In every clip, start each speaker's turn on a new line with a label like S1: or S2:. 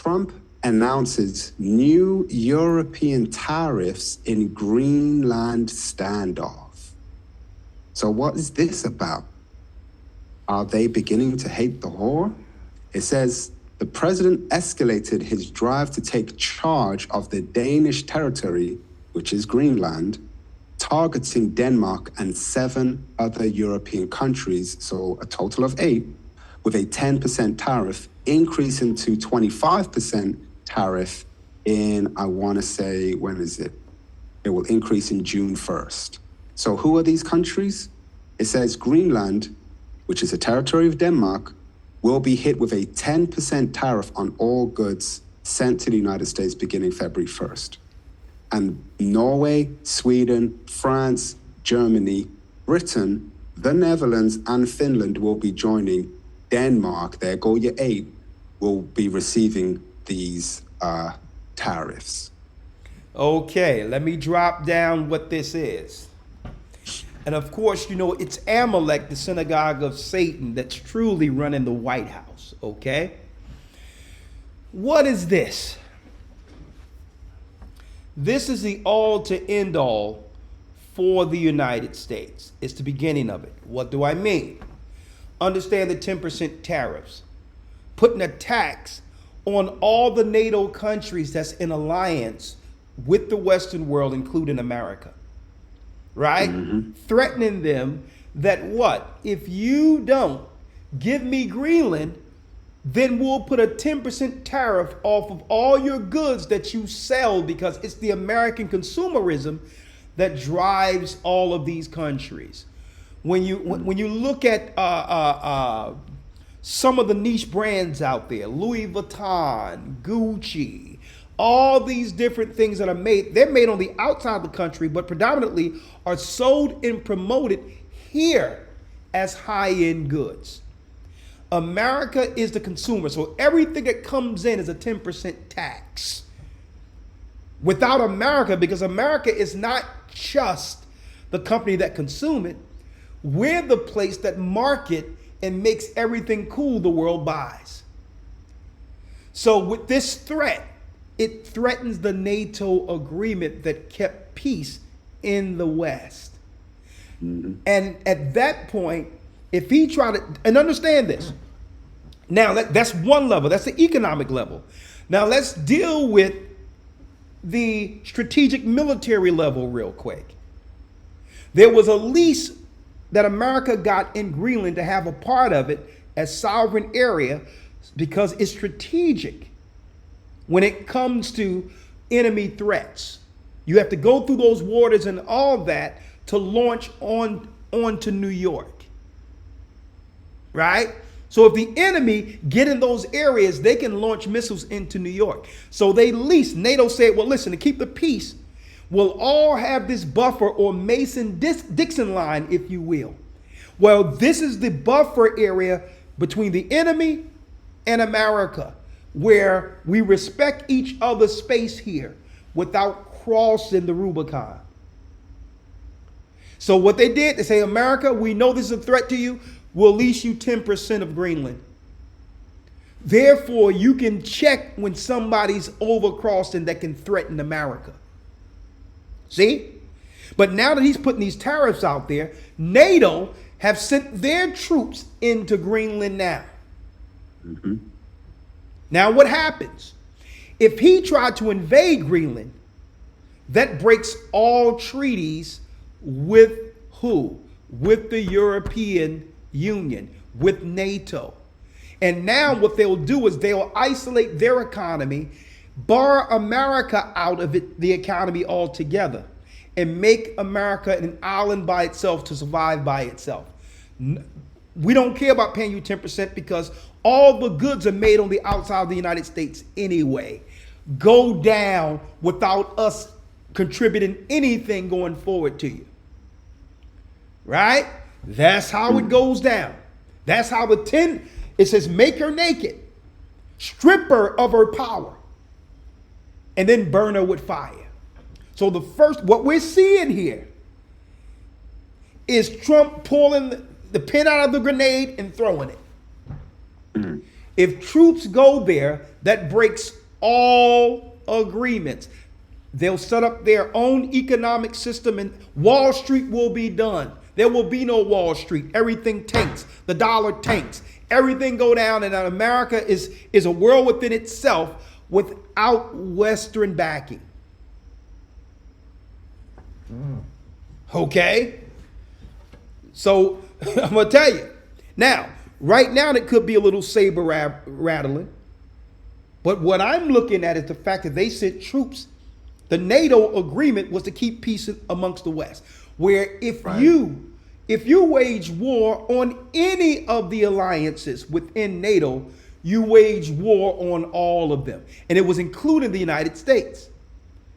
S1: Trump announces new European tariffs in Greenland standoff. So what is this about? Are they beginning to hate the whore? It says the president escalated his drive to take charge of the Danish territory, which is Greenland, targeting Denmark and 7 other European countries, so a total of 8, with a 10% tariff, increasing to 25% tariff in, I want to say, when is it? It will increase in June 1st. So who are these countries? It says Greenland, which is a territory of Denmark, will be hit with a 10% tariff on all goods sent to the United States beginning February 1st. And Norway, Sweden, France, Germany, Britain, the Netherlands, and Finland will be joining. Denmark, there go your 8, will be receiving these tariffs.
S2: Okay, let me drop down what this is. And of course, you know, it's Amalek, the synagogue of Satan, that's truly running the White House, okay? What is this? This is the all to end all for the United States. It's the beginning of it. What do I mean? Understand the 10% tariffs, putting a tax on all the NATO countries that's in alliance with the Western world, including America, right? Mm-hmm. Threatening them that what? If you don't give me Greenland, then we'll put a 10% tariff off of all your goods that you sell, because it's the American consumerism that drives all of these countries. When you look at some of the niche brands out there, Louis Vuitton, Gucci, all these different things that are made, they're made on the outside of the country, but predominantly are sold and promoted here as high-end goods. America is the consumer, so everything that comes in is a 10% tax. Without America, because America is not just the company that consumes it, we're the place that market and makes everything cool the world buys. So with this threat, it threatens the NATO agreement that kept peace in the West. Mm-hmm. And at that point, if he tried to, and understand this, now that's one level, that's the economic level. Now let's deal with the strategic military level real quick. There was a lease that America got in Greenland to have a part of it as sovereign area because it's strategic when it comes to enemy threats. You have to go through those waters and all that to launch onto New York, right? So if the enemy get in those areas, they can launch missiles into New York. So they leased, NATO said, well, listen, to keep the peace, we'll all have this buffer or Mason-Dixon line, if you will. Well, this is the buffer area between the enemy and America, where we respect each other's space here without crossing the Rubicon. So what they did, they say, America, we know this is a threat to you. We'll lease you 10% of Greenland. Therefore, you can check when somebody's overcrossing that can threaten America. See? But now that he's putting these tariffs out there, NATO have sent their troops into Greenland now. Mm-hmm. Now what happens? If he tried to invade Greenland, that breaks all treaties with who? With the European Union, with NATO. And now what they'll do is they'll isolate their economy, bar America out of it, the economy altogether, and make America an island by itself to survive by itself. We don't care about paying you 10% because all the goods are made on the outside of the United States anyway. Go down without us contributing anything going forward to you. Right? That's how it goes down. That's how it says make her naked, strip her of her power, and then burn her with fire. So what we're seeing here is Trump pulling the pin out of the grenade and throwing it. Mm-hmm. If troops go there, that breaks all agreements. They'll set up their own economic system and Wall Street will be done. There will be no Wall Street. Everything tanks. The dollar tanks. Everything go down, and America is a world within itself without Western backing. Okay? So I'm going to tell you. Now, right now, it could be a little saber rattling. But what I'm looking at is the fact that they sent troops. The NATO agreement was to keep peace amongst the West. Where if you wage war on any of the alliances within NATO, you wage war on all of them. And it was including the United States.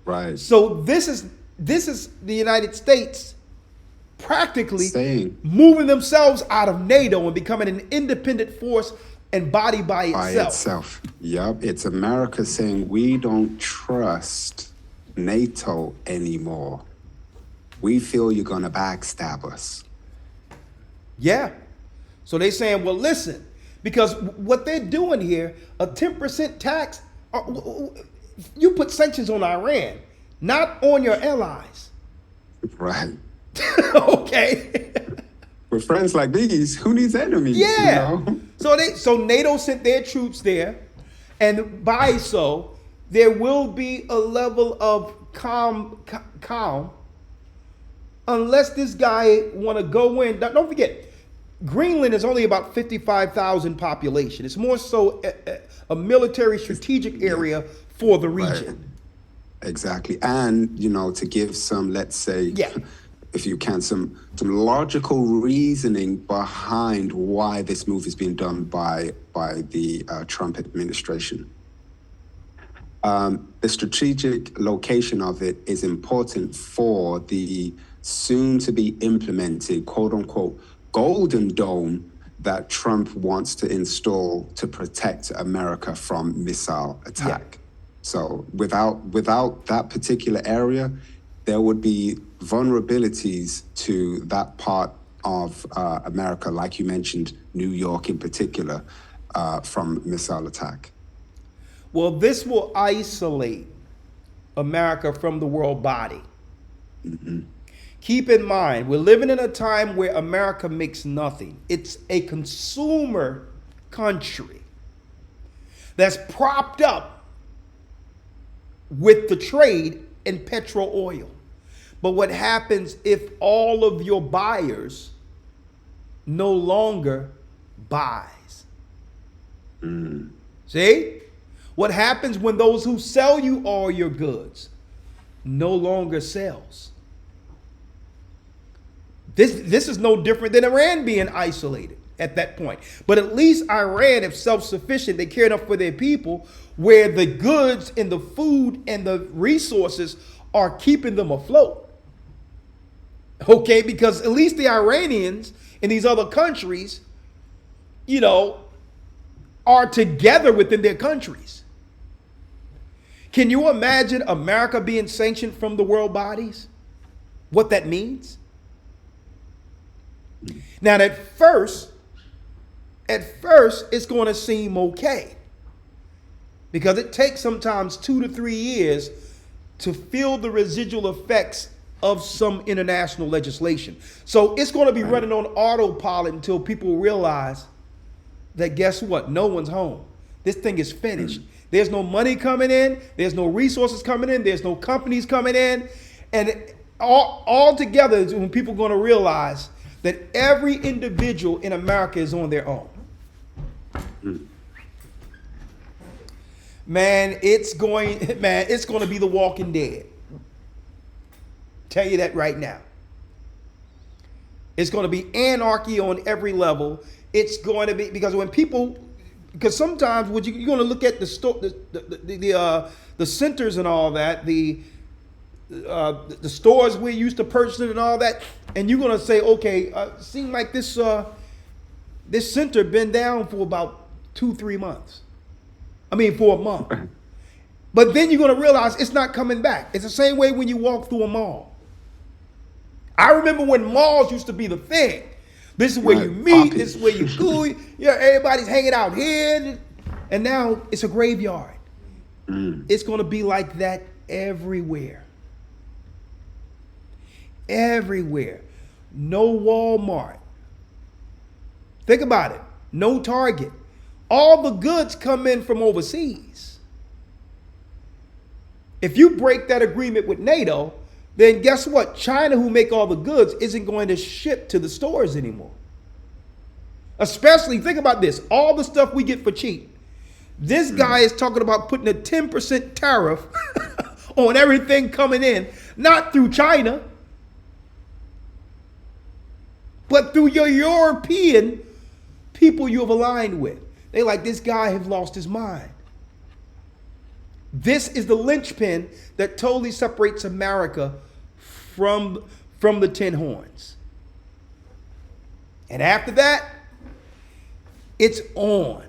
S1: Right.
S2: So this is the United States practically moving themselves out of NATO and becoming an independent force and body by itself.
S1: Yep. It's America saying we don't trust NATO anymore. We feel you're going to backstab us.
S2: Yeah. So they're saying, well, listen, because what they're doing here, a 10% tax, you put sanctions on Iran, not on your allies.
S1: Right.
S2: Okay.
S1: With friends like these, who needs enemies?
S2: Yeah.
S1: You know?
S2: So NATO sent their troops there, and by so there will be a level of calm, unless this guy want to go in. Don't forget, Greenland is only about 55,000 population. It's more so a military strategic area for the region.
S1: Right. Exactly. And, to give some, let's say, if you can, some logical reasoning behind why this move is being done by the Trump administration. The strategic location of it is important for the soon-to-be implemented, quote-unquote, Golden Dome that Trump wants to install to protect America from missile attack. Yeah. So without that particular area, there would be vulnerabilities to that part of America, like you mentioned, New York in particular, from missile attack.
S2: Well, this will isolate America from the world body. Mm-hmm. Keep in mind, we're living in a time where America makes nothing. It's a consumer country that's propped up with the trade in petro oil. But what happens if all of your buyers no longer buys? See? What happens when those who sell you all your goods no longer sells? This is no different than Iran being isolated at that point. But at least Iran, if self-sufficient, they care enough for their people, where the goods and the food and the resources are keeping them afloat. Okay, because at least the Iranians in these other countries, are together within their countries. Can you imagine America being sanctioned from the world bodies? What that means? Now, at first, it's going to seem okay, because it takes sometimes 2 to 3 years to feel the residual effects of some international legislation. So it's going to be running on autopilot until people realize that, guess what? No one's home. This thing is finished. There's no money coming in. There's no resources coming in. There's no companies coming in. And all together is when people are going to realize that every individual in America is on their own. Man, it's going to be The Walking Dead. Tell you that right now. It's going to be anarchy on every level. It's going to be, because sometimes you're going to look at the centers and all that, the stores we used to purchase it and all that, and you're going to say, okay, seems like this center been down for about 2-3 months. For a month. But then you're going to realize it's not coming back. It's the same way when you walk through a mall. I remember when malls used to be the thing. This is where you meet. This is where you go. Everybody's hanging out here. And now it's a graveyard. It's going to be like that everywhere. Everywhere. No Walmart. Think about it. No Target. All the goods come in from overseas. If you break that agreement with NATO, then guess what? China, who make all the goods, isn't going to ship to the stores anymore. Especially, think about this, all the stuff we get for cheap. This guy is talking about putting a 10% tariff on everything coming in, not through China, but through your European people you have aligned with. They like, this guy has lost his mind. This is the linchpin that totally separates America from the tin horns. And after that, it's on.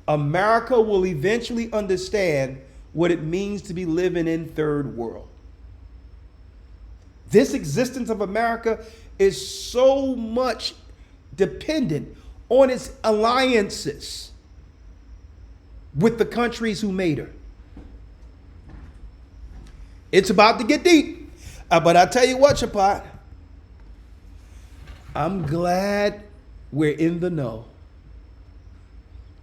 S2: America will eventually understand what it means to be living in third world. This existence of America is so much dependent on its alliances with the countries who made her. It's about to get deep. But I tell you what, Chapat, I'm glad we're in the know.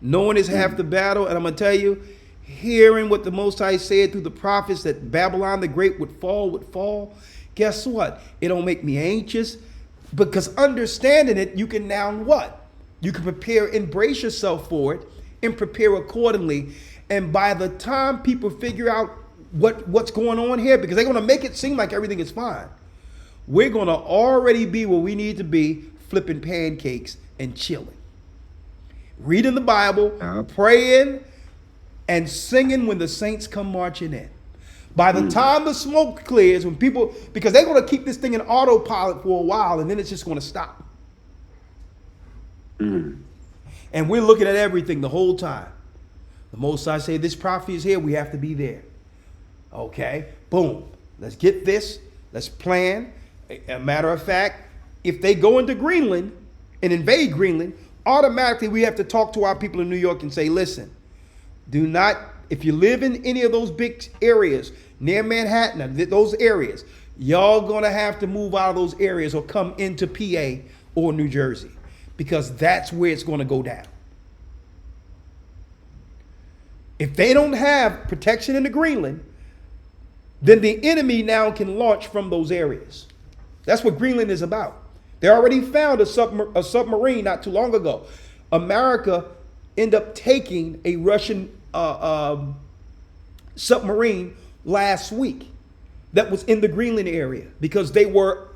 S2: Knowing is half the battle, and I'm going to tell you, hearing what the Most High said through the prophets that Babylon the Great would fall, guess what? It don't make me anxious, because understanding it, you can now what? You can prepare, embrace yourself for it, and prepare accordingly. And by the time people figure out what's going on here, because they're going to make it seem like everything is fine, we're going to already be where we need to be, flipping pancakes and chilling. Reading the Bible, praying, and singing when the saints come marching in. By the time the smoke clears, when people, because they're going to keep this thing in autopilot for a while, and then it's just going to stop. And we're looking at everything the whole time. The Most High say, this prophecy is here, we have to be there. Okay, boom. Let's get this. Let's plan. A matter of fact, if they go into Greenland and invade Greenland, automatically we have to talk to our people in New York and say, listen, do not, if you live in any of those big areas near Manhattan, those areas, y'all gonna have to move out of those areas or come into PA or New Jersey, because that's where it's gonna go down. If they don't have protection in the Greenland, then the enemy now can launch from those areas. That's what Greenland is about. They already found a submarine not too long ago. America ended up taking a Russian submarine last week that was in the Greenland area because they were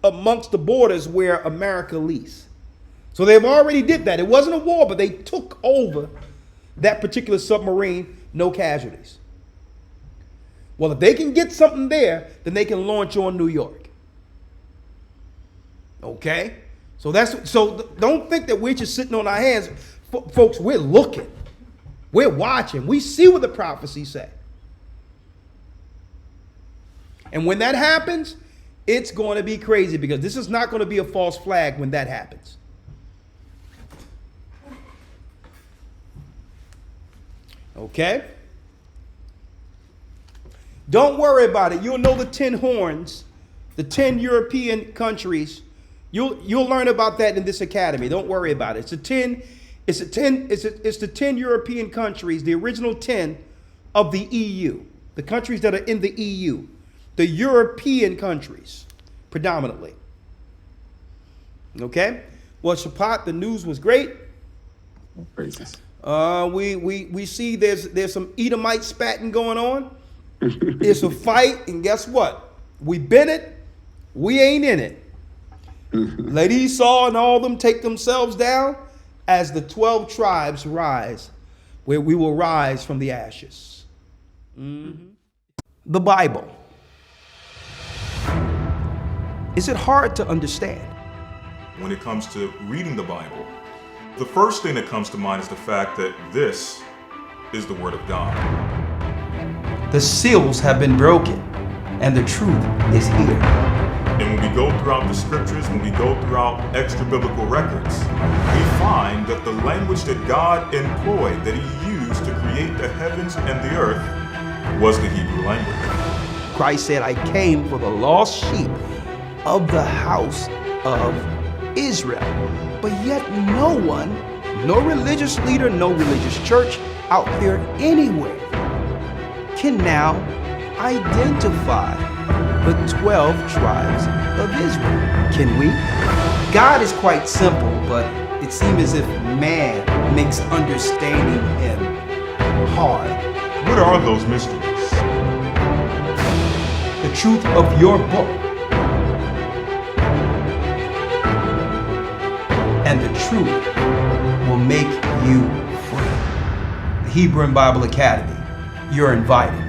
S2: amongst the borders where America leased. So they've already did that. It wasn't a war, but they took over that particular submarine, no casualties. Well, if they can get something there, then they can launch on New York. Okay? So don't think that we're just sitting on our hands. Folks, we're looking. We're watching. We see what the prophecies say. And when that happens, it's going to be crazy, because this is not going to be a false flag when that happens. Okay? Don't worry about it. You'll know the 10 horns, the 10 European countries. You'll learn about that in this academy. Don't worry about it. It's the 10 European countries, the original 10 of the EU, the countries that are in the EU, the European countries, predominantly. Okay? Well, Shapat, the news was great.
S1: Praises.
S2: We see there's some Edomite spatting going on. It's a fight, and guess what? We been it, we ain't in it. Let Esau and all them take themselves down as the 12 tribes rise, where we will rise from the ashes. The Bible. Is it hard to understand?
S3: When it comes to reading the Bible, the first thing that comes to mind is the fact that this is the Word of God.
S2: The seals have been broken, and the truth is here.
S3: And when we go throughout the scriptures, when we go throughout extra biblical records, we find that the language that God employed, that he used to create the heavens and the earth, was the Hebrew language.
S2: Christ said, I came for the lost sheep of the house of Israel. But yet no one, no religious leader, no religious church out there anywhere can now identify the 12 tribes of Israel. Can we? God is quite simple, but it seems as if man makes understanding him hard.
S3: What are those mysteries?
S2: The truth of your book and the truth will make you free. The Hebrew and Bible Academy, you're invited.